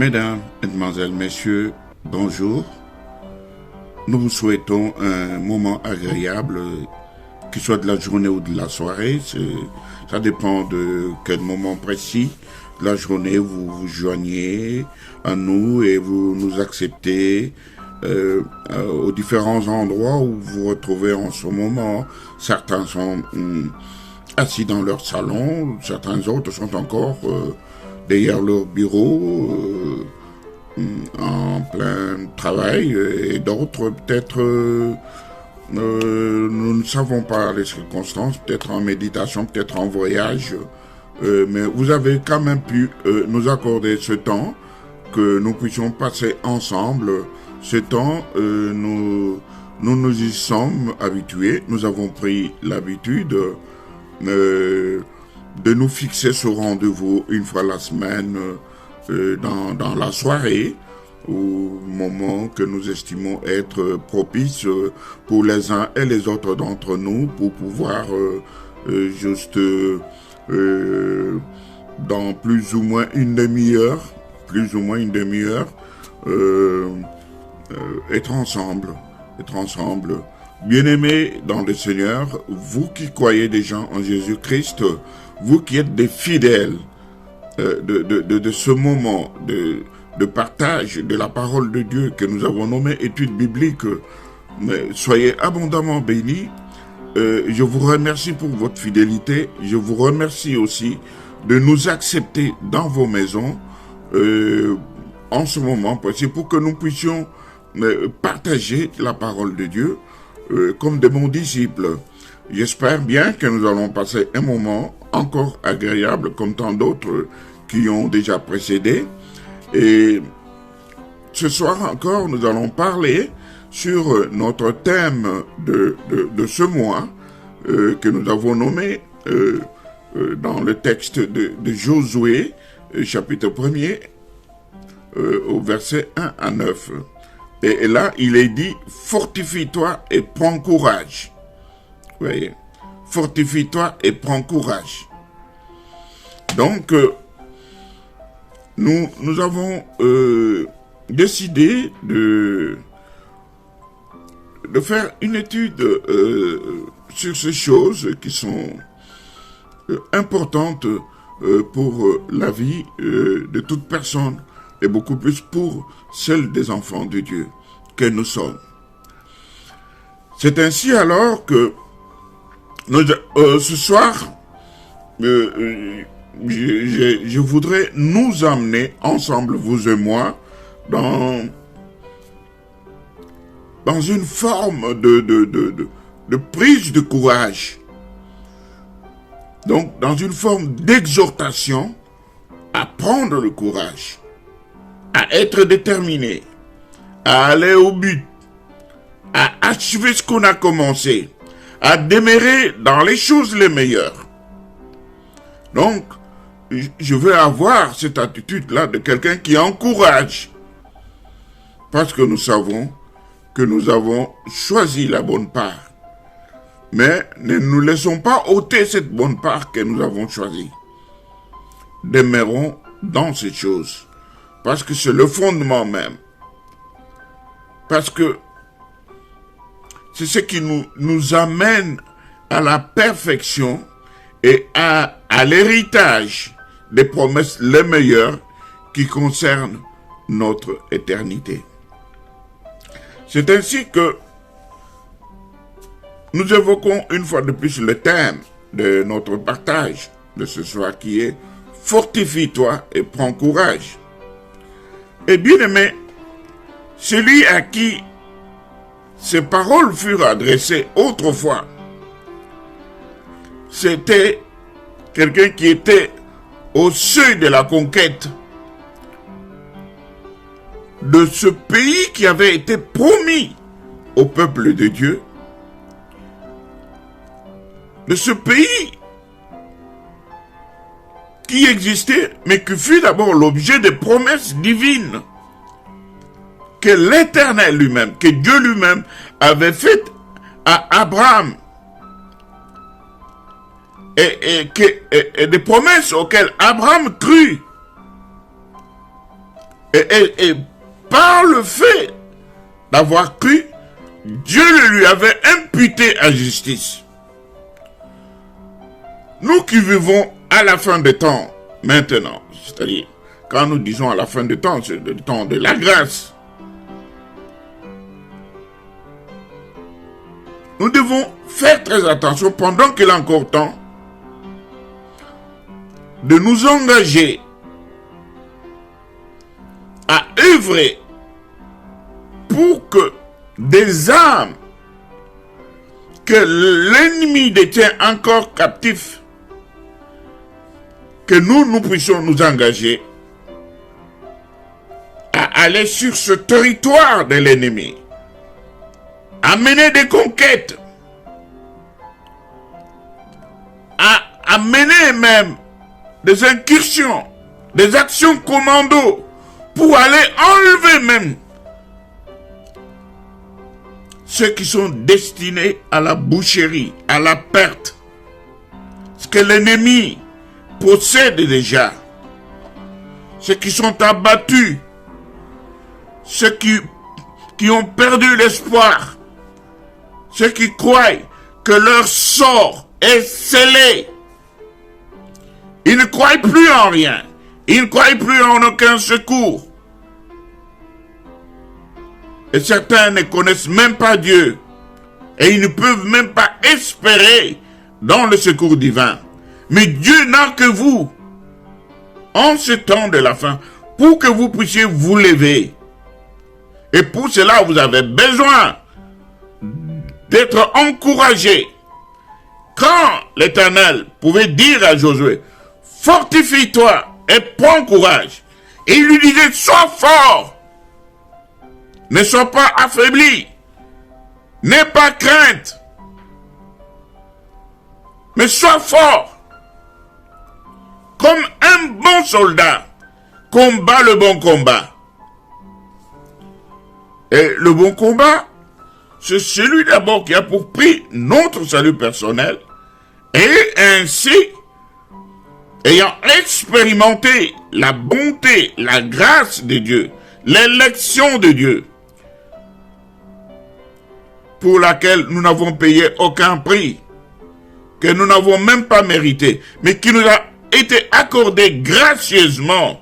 Mesdames, Mesdemoiselles, Messieurs, bonjour. Nous vous souhaitons un moment agréable, qu'il soit de la journée ou de la soirée. Ça dépend de quel moment précis de la journée vous vous joignez à nous et vous nous acceptez aux différents endroits où vous vous retrouvez en ce moment. Certains sont assis dans leur salon, certains autres sont encore derrière leur bureau, en plein travail, et d'autres peut-être, nous ne savons pas les circonstances, peut-être en méditation, peut-être en voyage, mais vous avez quand même pu nous accorder ce temps, que nous puissions passer ensemble. Ce temps, nous y sommes habitués, nous avons pris l'habitude de nous fixer ce rendez-vous une fois la semaine dans la soirée, au moment que nous estimons être propice pour les uns et les autres d'entre nous, pour pouvoir dans plus ou moins une demi-heure, être ensemble. Bien-aimés dans le Seigneur, vous qui croyez déjà en Jésus-Christ, vous qui êtes des fidèles de ce moment de partage de la parole de Dieu que nous avons nommé étude biblique, soyez abondamment bénis. Je vous remercie pour votre fidélité. Je vous remercie aussi de nous accepter dans vos maisons en ce moment précis pour que nous puissions partager la parole de Dieu comme de bons disciples. J'espère bien que nous allons passer un moment encore agréable comme tant d'autres qui ont déjà précédé. Et ce soir encore, nous allons parler sur notre thème de ce mois que nous avons nommé dans le texte de Josué, chapitre 1er, au verset 1 à 9. Et là, il est dit, fortifie-toi et prends courage. Vous voyez, fortifie-toi et prends courage. Donc, nous avons décidé de faire une étude sur ces choses qui sont importantes pour la vie de toute personne et beaucoup plus pour celle des enfants de Dieu que nous sommes. C'est ainsi alors que ce soir, je voudrais nous amener ensemble, vous et moi, dans une forme de prise de courage. Donc, dans une forme d'exhortation à prendre le courage, à être déterminé, à aller au but, à achever ce qu'on a commencé, à demeurer dans les choses les meilleures. Donc, je veux avoir cette attitude-là de quelqu'un qui encourage, parce que nous savons que nous avons choisi la bonne part. Mais ne nous laissons pas ôter cette bonne part que nous avons choisie. Demeurons dans ces choses, parce que c'est le fondement même. Parce que c'est ce qui nous amène à la perfection et à l'héritage des promesses les meilleures qui concernent notre éternité. C'est ainsi que nous évoquons une fois de plus le thème de notre partage de ce soir qui est « Fortifie-toi et prends courage ». Et bien aimé, celui à qui ces paroles furent adressées autrefois, c'était quelqu'un qui était au seuil de la conquête de ce pays qui avait été promis au peuple de Dieu, de ce pays qui existait, mais qui fut d'abord l'objet des promesses divines que l'Éternel lui-même, que Dieu lui-même avait faites à Abraham. Et des promesses auxquelles Abraham crut. Et par le fait d'avoir cru, Dieu le lui avait imputé à justice. Nous qui vivons à la fin des temps, maintenant, c'est-à-dire, quand nous disons à la fin des temps, c'est le temps de la grâce. Nous devons faire très attention pendant qu'il est encore temps de nous engager à œuvrer pour que des âmes que l'ennemi détient encore captifs, que nous puissions nous engager à aller sur ce territoire de l'ennemi, à mener des conquêtes, à mener même des incursions, des actions commando, pour aller enlever même ceux qui sont destinés à la boucherie, à la perte. Ce que l'ennemi possède déjà. Ceux qui sont abattus, ceux qui ont perdu l'espoir, ceux qui croient que leur sort est scellé. Ils ne croient plus en rien. Ils ne croient plus en aucun secours. Et certains ne connaissent même pas Dieu. Et ils ne peuvent même pas espérer dans le secours divin. Mais Dieu n'a que vous, en ce temps de la fin, pour que vous puissiez vous lever. Et pour cela, vous avez besoin d'être encouragé. Quand l'Éternel pouvait dire à Josué, fortifie-toi et prends courage. Et il lui disait, sois fort. Ne sois pas affaibli. N'aie pas crainte. Mais sois fort. Comme un bon soldat, combat le bon combat. Et le bon combat, c'est celui d'abord qui a pour prix notre salut personnel. Et ainsi, ayant expérimenté la bonté, la grâce de Dieu, l'élection de Dieu, pour laquelle nous n'avons payé aucun prix, que nous n'avons même pas mérité, mais qui nous a été accordé gracieusement,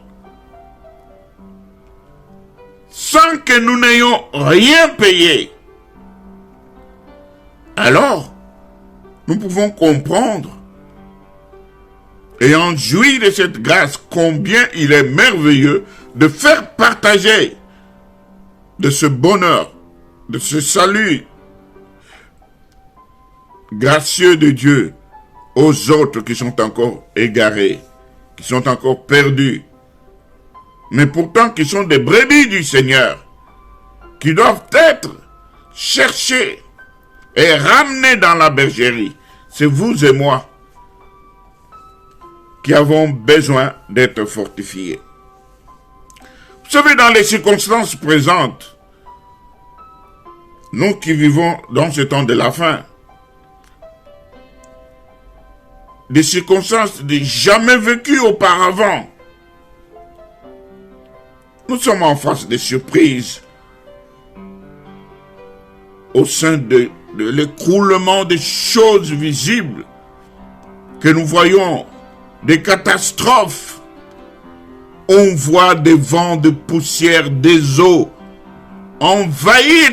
sans que nous n'ayons rien payé. Alors, nous pouvons comprendre, ayant joui de cette grâce, combien il est merveilleux de faire partager de ce bonheur, de ce salut gracieux de Dieu aux autres qui sont encore égarés, qui sont encore perdus, mais pourtant qui sont des brebis du Seigneur, qui doivent être cherchés et ramenés dans la bergerie. C'est vous et moi qui avons besoin d'être fortifiés. Vous savez, dans les circonstances présentes, nous qui vivons dans ce temps de la fin, des circonstances jamais vécues auparavant, nous sommes en face des surprises au sein de l'écroulement des choses visibles que nous voyons, des catastrophes. On voit des vents de poussière, des eaux envahir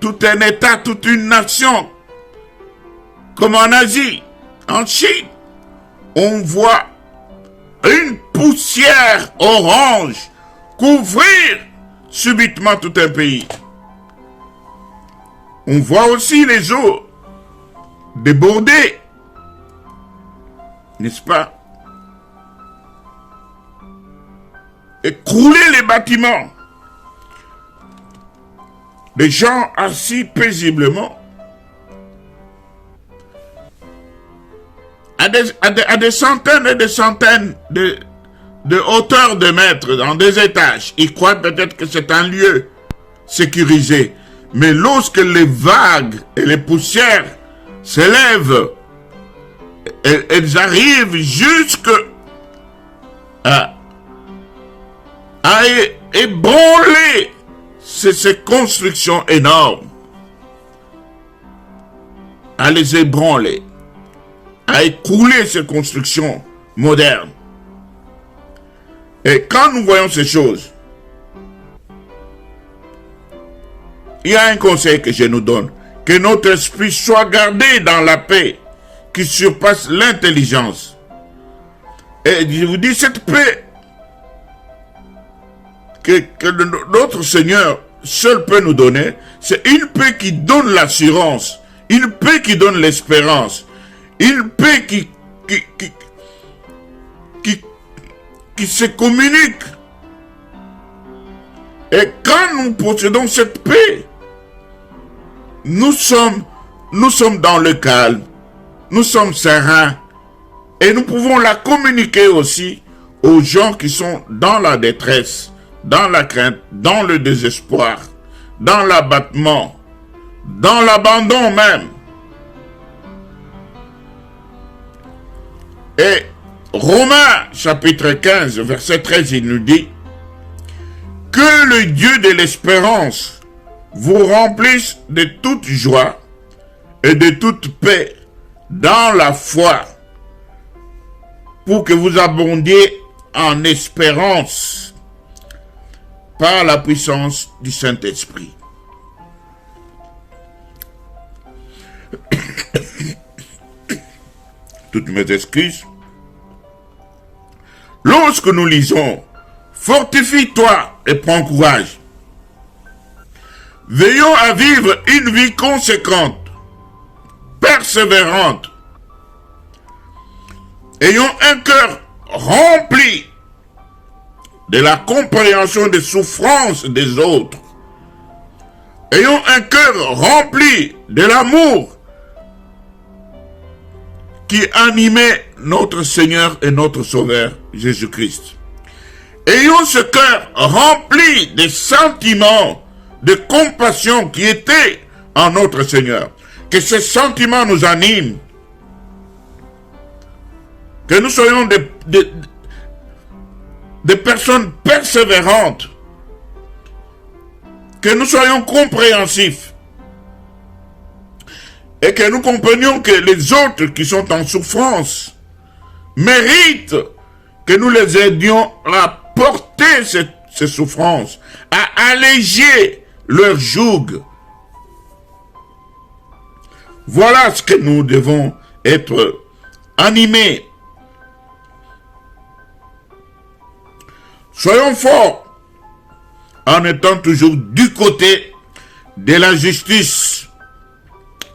tout un État, toute une nation, comme en Asie, en Chine. On voit une poussière orange couvrir subitement tout un pays. On voit aussi les eaux déborder, n'est-ce pas? Écrouler les bâtiments. Les gens assis paisiblement à des centaines et des centaines de hauteur de mètres dans des étages. Ils croient peut-être que c'est un lieu sécurisé. Mais lorsque les vagues et les poussières s'élèvent, elles arrivent jusque à à ébranler ces constructions énormes, à les ébranler, à écrouler ces constructions modernes. Et quand nous voyons ces choses, il y a un conseil que je nous donne, que notre esprit soit gardé dans la paix qui surpasse l'intelligence. Et je vous dis, cette paix que notre Seigneur seul peut nous donner, c'est une paix qui donne l'assurance, une paix qui donne l'espérance, une paix qui se communique. Et quand nous possédons cette paix, nous sommes dans le calme, nous sommes sereins, et nous pouvons la communiquer aussi aux gens qui sont dans la détresse, dans la crainte, dans le désespoir, dans l'abattement, dans l'abandon même. Et Romains chapitre 15, verset 13, il nous dit que le Dieu de l'espérance vous remplisse de toute joie et de toute paix dans la foi, pour que vous abondiez en espérance par la puissance du Saint-Esprit. Toutes mes excuses. Lorsque nous lisons « Fortifie-toi et prends courage », veillons à vivre une vie conséquente, persévérante, ayons un cœur rempli de la compréhension des souffrances des autres, ayons un cœur rempli de l'amour qui animait notre Seigneur et notre Sauveur Jésus-Christ. Ayons ce cœur rempli des sentiments de compassion qui étaient en notre Seigneur. Que ces sentiments nous animent. Que nous soyons des personnes persévérantes. Que nous soyons compréhensifs. Et que nous comprenions que les autres qui sont en souffrance méritent que nous les aidions à porter ces souffrances, à alléger leur joug. Voilà ce que nous devons être animés. Soyons forts en étant toujours du côté de la justice,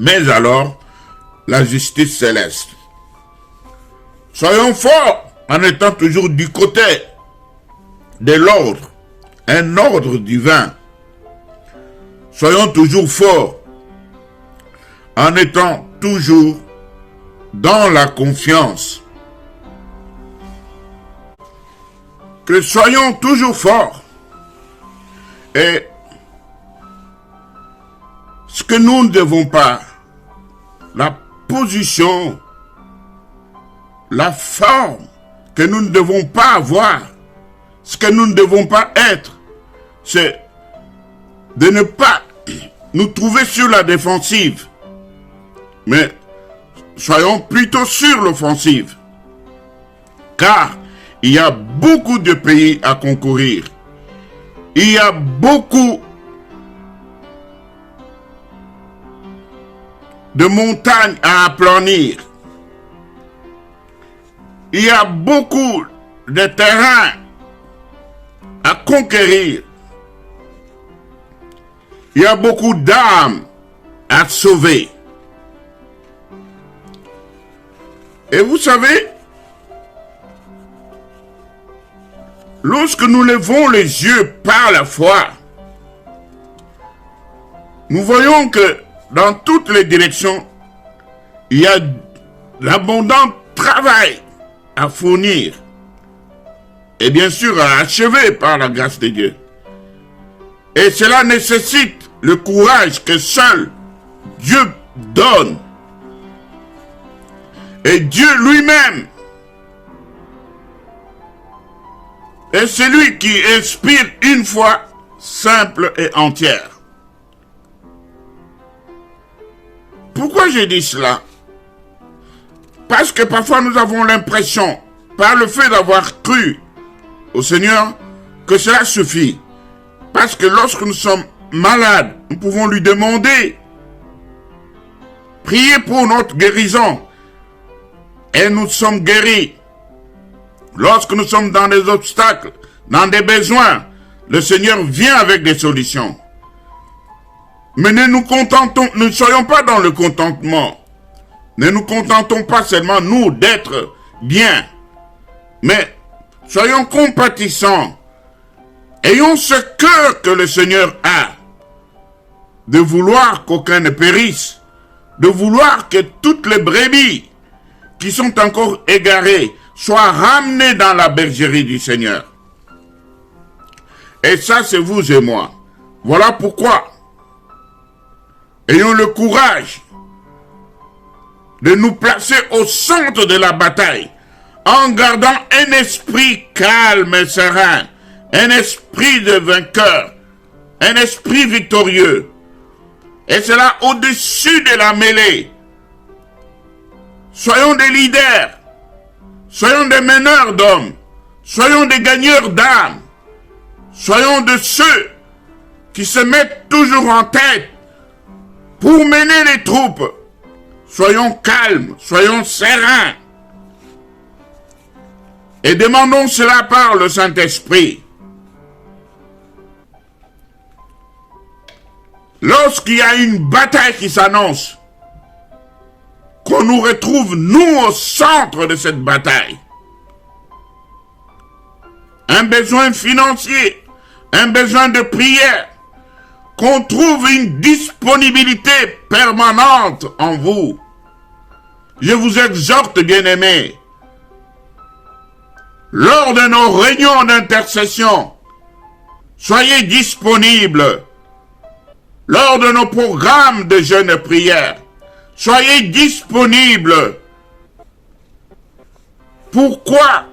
mais alors la justice céleste. Soyons forts en étant toujours du côté de l'ordre, un ordre divin. Soyons toujours forts en étant toujours dans la confiance. Que soyons toujours forts. Et ce que nous ne devons pas, la position, la forme que nous ne devons pas avoir, ce que nous ne devons pas être, c'est de ne pas nous trouver sur la défensive, mais soyons plutôt sur l'offensive, car il y a beaucoup de pays à concourir, il y a beaucoup de montagnes à aplanir, il y a beaucoup de terrains à conquérir, il y a beaucoup d'âmes à sauver. Et vous savez, lorsque nous levons les yeux par la foi, nous voyons que dans toutes les directions, il y a l'abondant travail à fournir et bien sûr à achever par la grâce de Dieu. Et cela nécessite le courage que seul Dieu donne. Et Dieu lui-même est celui qui inspire une foi simple et entière. Pourquoi j'ai dit cela? Parce que parfois nous avons l'impression, par le fait d'avoir cru au Seigneur, que cela suffit. Parce que lorsque nous sommes malades, nous pouvons lui demander, prier pour notre guérison, et nous sommes guéris. Lorsque nous sommes dans des obstacles, dans des besoins, le Seigneur vient avec des solutions. Mais ne soyons pas dans le contentement. Ne nous contentons pas seulement, nous, d'être bien. Mais soyons compatissants. Ayons ce cœur que le Seigneur a, de vouloir qu'aucun ne périsse, de vouloir que toutes les brebis qui sont encore égarées soient ramenées dans la bergerie du Seigneur. Et ça, c'est vous et moi. Voilà pourquoi, ayons le courage de nous placer au centre de la bataille, en gardant un esprit calme et serein, un esprit de vainqueur, un esprit victorieux. Et cela au-dessus de la mêlée. Soyons des leaders, soyons des meneurs d'hommes, soyons des gagneurs d'âmes, soyons de ceux qui se mettent toujours en tête pour mener les troupes. Soyons calmes, soyons sereins. Et demandons cela par le Saint-Esprit. Lorsqu'il y a une bataille qui s'annonce, qu'on nous retrouve, nous, au centre de cette bataille. Un besoin financier, un besoin de prière, qu'on trouve une disponibilité permanente en vous. Je vous exhorte, bien-aimés, lors de nos réunions d'intercession, soyez disponibles. Lors de nos programmes de jeûne et prière, soyez disponibles. Pourquoi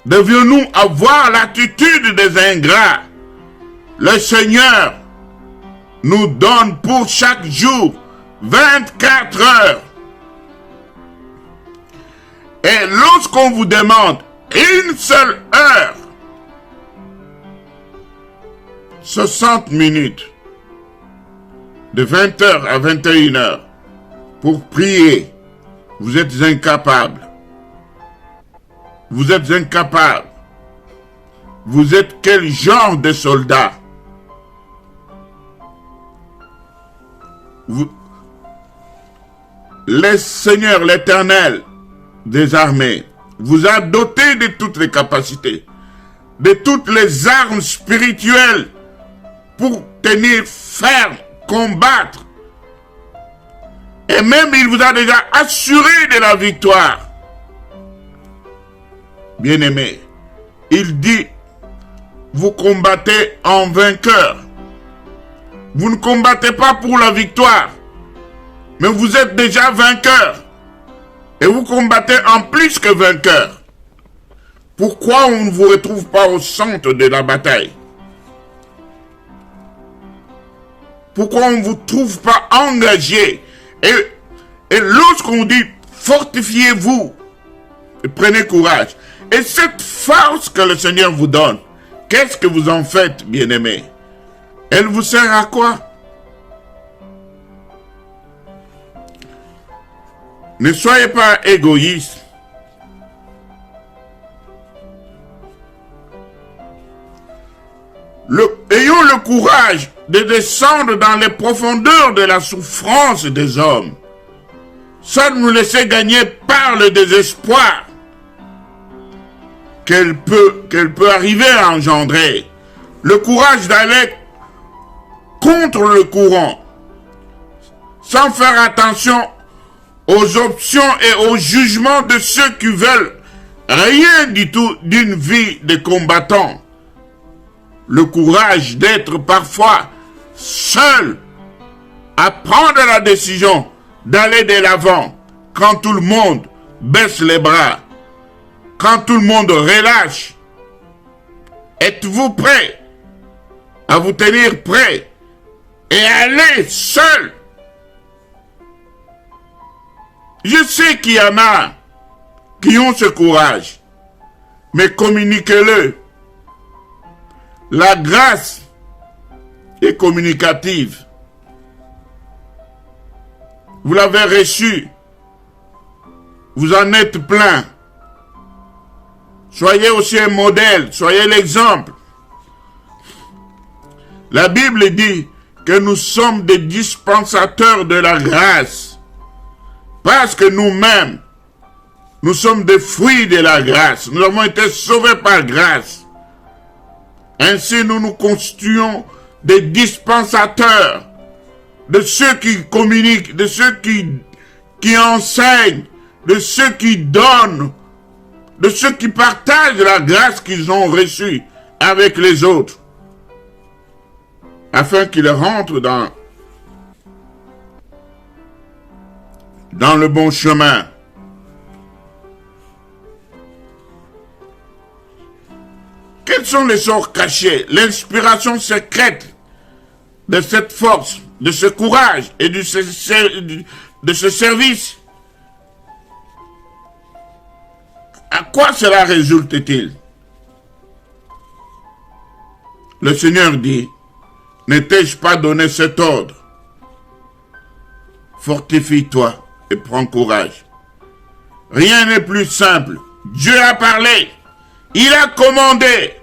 devions-nous avoir l'attitude des ingrats? Le Seigneur nous donne pour chaque jour 24 heures. Et lorsqu'on vous demande une seule heure, 60 minutes, de 20h à 21h, pour prier, vous êtes incapable. Vous êtes incapable. Vous êtes quel genre de soldat? Le Seigneur, l'Éternel des armées, vous a doté de toutes les capacités, de toutes les armes spirituelles pour tenir ferme, combattre. Et même il vous a déjà assuré de la victoire. Bien-aimé, il dit, vous combattez en vainqueur. Vous ne combattez pas pour la victoire, mais vous êtes déjà vainqueur. Et vous combattez en plus que vainqueur. Pourquoi on ne vous retrouve pas au centre de la bataille? Pourquoi on ne vous trouve pas engagé? Et lorsqu'on dit fortifiez-vous, prenez courage. Et cette force que le Seigneur vous donne, qu'est-ce que vous en faites, bien-aimés? Elle vous sert à quoi? Ne soyez pas égoïstes. Ayons le courage de descendre dans les profondeurs de la souffrance des hommes, sans nous laisser gagner par le désespoir qu'elle peut arriver à engendrer. Le courage d'aller contre le courant, sans faire attention aux options et aux jugements de ceux qui veulent rien du tout d'une vie de combattant. Le courage d'être parfois seul à prendre la décision d'aller de l'avant quand tout le monde baisse les bras, quand tout le monde relâche. Êtes-vous prêt à vous tenir prêt et aller seul? Je sais qu'il y en a qui ont ce courage, mais communiquez-le. La grâce est communicative. Vous l'avez reçu. Vous en êtes plein. Soyez aussi un modèle, soyez l'exemple. La Bible dit que nous sommes des dispensateurs de la grâce. Parce que nous-mêmes, nous sommes des fruits de la grâce. Nous avons été sauvés par grâce. Ainsi, nous nous constituons des dispensateurs de ceux qui communiquent, de ceux qui enseignent, de ceux qui donnent, de ceux qui partagent la grâce qu'ils ont reçue avec les autres, afin qu'ils rentrent dans le bon chemin. Quels sont les sorts cachés, l'inspiration secrète de cette force, de ce courage et de ce service? À quoi cela résulte-t-il? Le Seigneur dit, ne t'ai-je pas donné cet ordre? Fortifie-toi et prends courage. Rien n'est plus simple. Dieu a parlé. Il a commandé.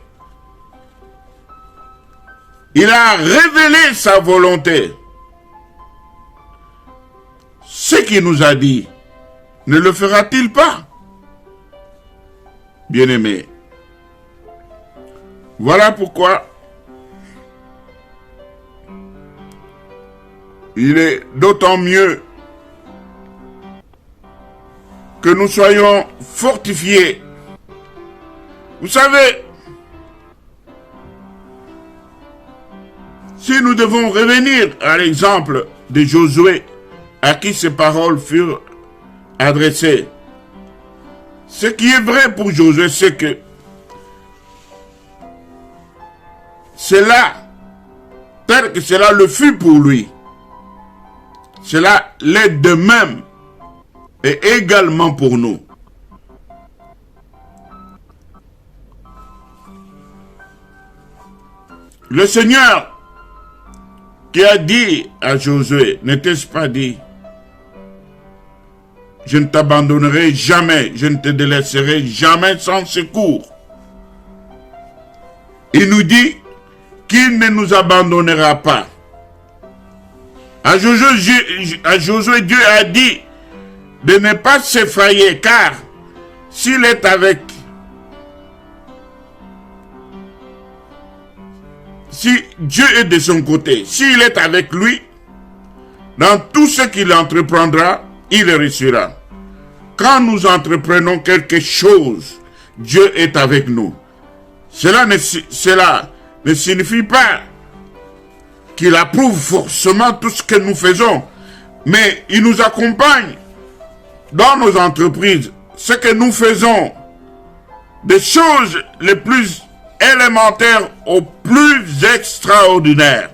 Il a révélé sa volonté. Ce qu'il nous a dit, ne le fera-t-il pas? Bien-aimés, voilà pourquoi il est d'autant mieux que nous soyons fortifiés. Vous savez, si nous devons revenir à l'exemple de Josué, à qui ces paroles furent adressées, ce qui est vrai pour Josué, c'est que cela, tel que cela le fut pour lui, cela l'est de même et également pour nous. Le Seigneur qui a dit à Josué, n'était-ce pas dit, je ne t'abandonnerai jamais, je ne te délaisserai jamais sans secours. Il nous dit qu'il ne nous abandonnera pas. À Josué, Dieu a dit de ne pas s'effrayer, car s'il est avec, si Dieu est de son côté, s'il est avec lui, dans tout ce qu'il entreprendra, il réussira. Quand nous entreprenons quelque chose, Dieu est avec nous. Cela ne signifie pas qu'il approuve forcément tout ce que nous faisons, mais il nous accompagne dans nos entreprises. Ce que nous faisons, des choses les plus élémentaires aux plus extraordinaires,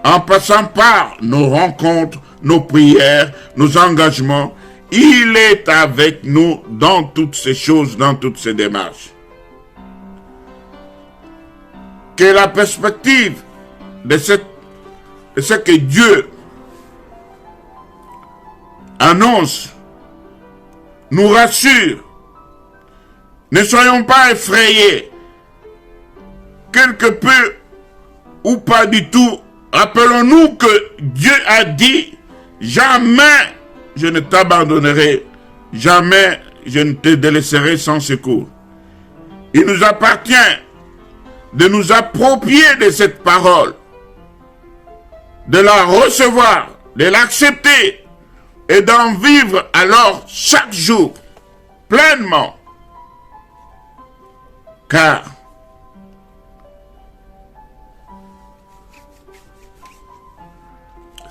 en passant par nos rencontres, nos prières, nos engagements, il est avec nous dans toutes ces choses, dans toutes ces démarches. Que la perspective de ce que Dieu annonce nous rassure. Ne soyons pas effrayés. Quelque peu ou pas du tout, rappelons-nous que Dieu a dit, jamais je ne t'abandonnerai, jamais je ne te délaisserai sans secours. Il nous appartient de nous approprier de cette parole, de la recevoir, de l'accepter et d'en vivre alors chaque jour pleinement. Car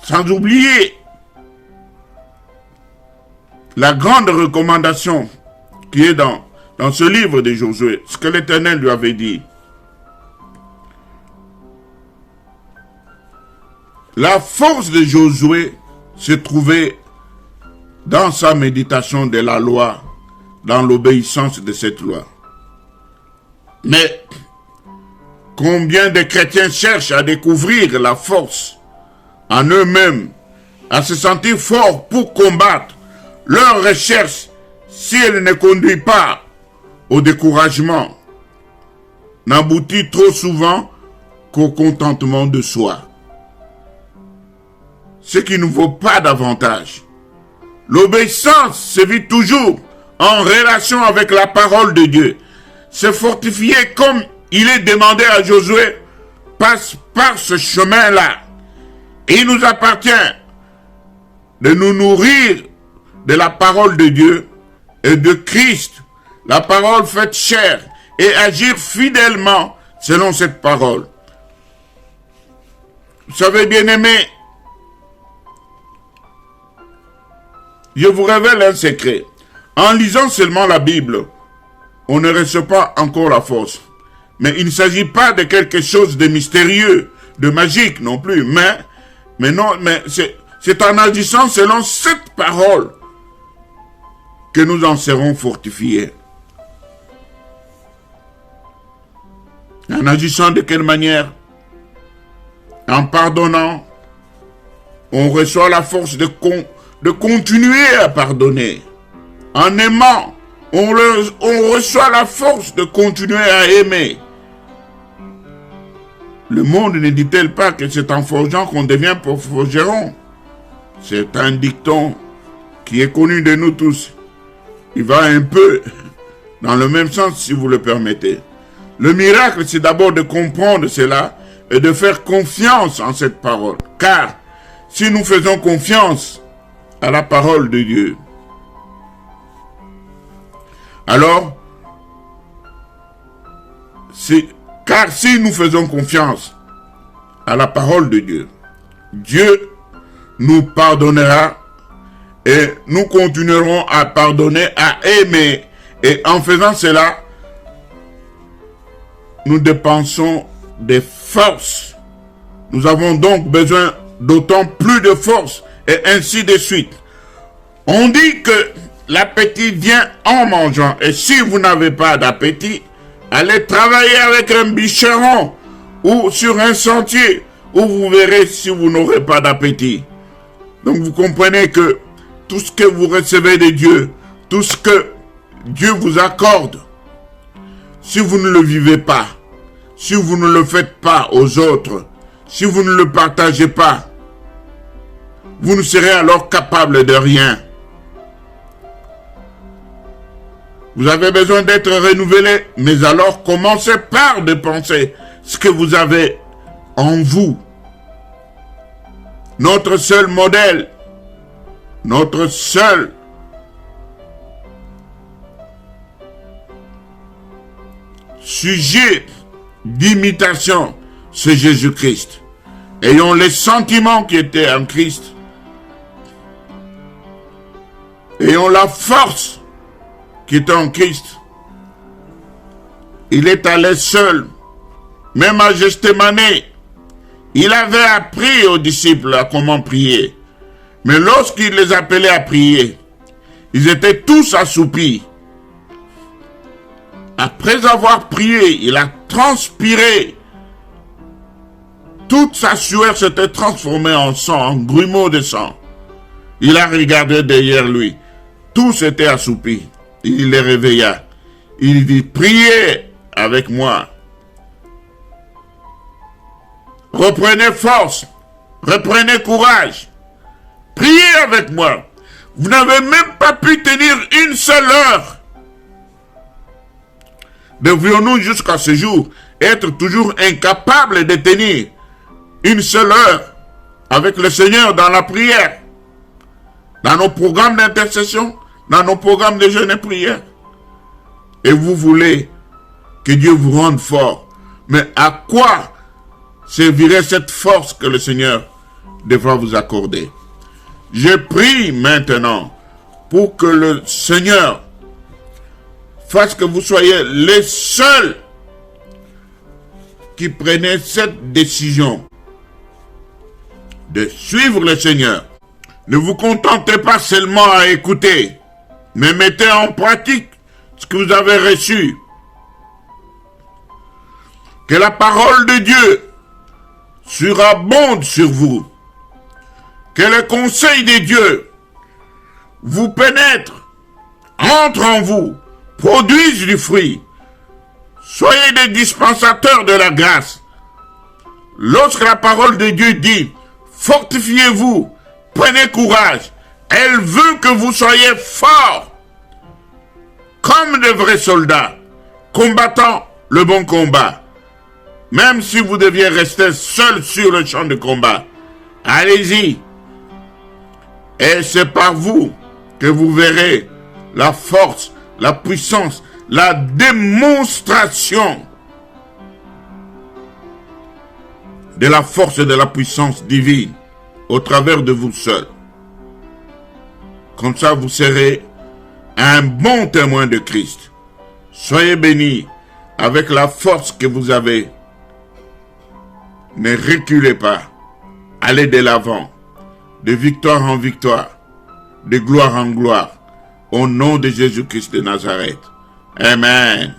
sans oublier la grande recommandation qui est dans ce livre de Josué, ce que l'Éternel lui avait dit. La force de Josué se trouvait dans sa méditation de la loi, dans l'obéissance de cette loi. Mais combien de chrétiens cherchent à découvrir la force en eux-mêmes, à se sentir forts pour combattre. Leur recherche, si elle ne conduit pas au découragement, n'aboutit trop souvent qu'au contentement de soi. Ce qui ne vaut pas davantage. L'obéissance se vit toujours en relation avec la parole de Dieu. Se fortifier comme il est demandé à Josué passe par ce chemin-là. Il nous appartient de nous nourrir de la parole de Dieu et de Christ, la parole faite chair, et agir fidèlement selon cette parole. Vous savez, bien-aimés, je vous révèle un secret. En lisant seulement la Bible, on ne reçoit pas encore la force. Mais il ne s'agit pas de quelque chose de mystérieux, de magique non plus. Mais c'est en agissant selon cette parole que nous en serons fortifiés. En agissant de quelle manière? En pardonnant, on reçoit la force de continuer à pardonner. En aimant, on reçoit la force de continuer à aimer. Le monde ne dit-elle pas que c'est en forgeant qu'on devient forgeron? C'est un dicton qui est connu de nous tous. Il va un peu dans le même sens, si vous le permettez. Le miracle, c'est d'abord de comprendre cela et de faire confiance en cette parole. Car si nous faisons confiance à la parole de Dieu, alors, car si nous faisons confiance à la parole de Dieu, Dieu nous pardonnera et nous continuerons à pardonner, à aimer. Et en faisant cela, nous dépensons des forces. Nous avons donc besoin d'autant plus de force et ainsi de suite. On dit que l'appétit vient en mangeant. Et si vous n'avez pas d'appétit, allez travailler avec un bûcheron ou sur un sentier où vous verrez si vous n'aurez pas d'appétit. Donc vous comprenez que tout ce que vous recevez de Dieu, tout ce que Dieu vous accorde, si vous ne le vivez pas, si vous ne le faites pas aux autres, si vous ne le partagez pas, vous ne serez alors capable de rien. Vous avez besoin d'être renouvelé, mais alors commencez par dépenser ce que vous avez en vous. Notre seul modèle, notre seul sujet d'imitation, c'est Jésus-Christ. Ayons les sentiments qui étaient en Christ. Ayons la force qui est en Christ. Il est allé seul, même à Gethsémane. Il avait appris aux disciples à comment prier. Mais lorsqu'il les appelait à prier, ils étaient tous assoupis. Après avoir prié, il a transpiré. Toute sa sueur s'était transformée en sang, en grumeaux de sang. Il a regardé derrière lui. Tous étaient assoupis. Il les réveilla. Il dit, priez avec moi. Reprenez force. Reprenez courage. Priez avec moi. Vous n'avez même pas pu tenir une seule heure. Devrions-nous jusqu'à ce jour être toujours incapables de tenir une seule heure avec le Seigneur dans la prière, dans nos programmes d'intercession, dans nos programmes de jeûne et prière? Et vous voulez que Dieu vous rende fort. Mais à quoi servirait cette force que le Seigneur devra vous accorder? Je prie maintenant pour que le Seigneur fasse que vous soyez les seuls qui prenaient cette décision de suivre le Seigneur. Ne vous contentez pas seulement à écouter, mais mettez en pratique ce que vous avez reçu. Que la parole de Dieu surabonde sur vous. Que le conseil de Dieu vous pénètre, entre en vous, produise du fruit. Soyez des dispensateurs de la grâce. Lorsque la parole de Dieu dit, fortifiez-vous, prenez courage, elle veut que vous soyez forts, comme de vrais soldats, combattant le bon combat. Même si vous deviez rester seul sur le champ de combat, allez-y. Et c'est par vous que vous verrez la force, la puissance, la démonstration de la force et de la puissance divine au travers de vous seuls. Comme ça, vous serez un bon témoin de Christ. Soyez bénis avec la force que vous avez. Ne reculez pas. Allez de l'avant, de victoire en victoire, de gloire en gloire, au nom de Jésus-Christ de Nazareth. Amen.